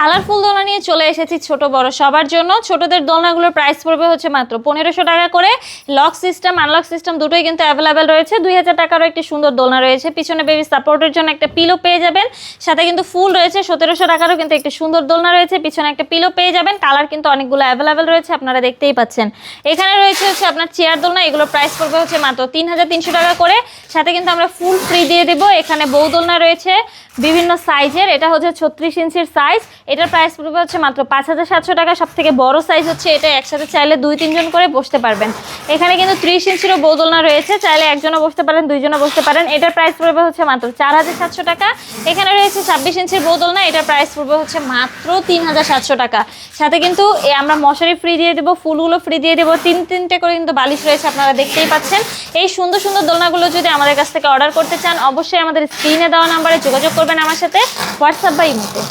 Colourful দোলনা নিয়ে চলে এসেছি ছোট বড় সবার জন্য। ছোটদের দোলনাগুলোর প্রাইস পড়বে হচ্ছে মাত্র 1500 টাকা করে। লক সিস্টেম আনলক সিস্টেম দুটোই কিন্তু অ্যাভেলেবেল রয়েছে। 2000 টাকারও একটি সুন্দর দোলনা রয়েছে, পিছনে বেবি সাপোর্টের জন্য একটা পিলো পেয়ে যাবেন, সাথে কিন্তু ফুল রয়েছে। 1700 টাকারও কিন্তু একটি সুন্দর দোলনা রয়েছে, পিছনে একটা পিলো পেয়ে যাবেন। কালার কিন্তু অনেকগুলো অ্যাভেলেবেল রয়েছে, আপনারা দেখতেই পাচ্ছেন। এখানে রয়েছে হচ্ছে আপনার চেয়ার দোলনা, এগুলো প্রাইস পড়বে হচ্ছে মাত্র 3300 টাকা করে। সাথে কিন্তু আমরা ফুল ফ্রি দিয়ে দিব। এখানে বউ দোলনা রয়েছে বিভিন্ন সাইজের, এটা হচ্ছে 36 ইঞ্চির সাইজ, এটার প্রাইস পড়বে হচ্ছে মাত্র 5700 টাকা। সব থেকে বড় সাইজ হচ্ছে এটা, একসাথে চাইলে 2-3 জন করে বসতে পারবেন। এখানে কিন্তু 30 ইঞ্চিরও বউ দোলনা রয়েছে, চাইলে একজনও বসতে পারেন, দুইজনও বসতে পারেন। এটার প্রাইস পড়বে হচ্ছে মাত্র 4700 টাকা। এখানে রয়েছে 26 ইঞ্চির বউ দোলনা, এটার প্রাইস পড়বে হচ্ছে মাত্র 3700 টাকা। সাথে কিন্তু আমরা মশারি ফ্রি দিয়ে দেবো, ফুলগুলো ফ্রি দিয়ে দেবো, তিনটে করে কিন্তু বালিশ রয়েছে, আপনারা দেখতেই পাচ্ছেন। এই সুন্দর সুন্দর দোলনাগুলো যদি আমাদের কাছ থেকে অর্ডার করতে চান, অবশ্যই আমাদের স্ক্রিনে দেওয়া নাম্বারে যোগাযোগ করবেন আমার সাথে, হোয়াটসঅ্যাপ বা ইমোতে।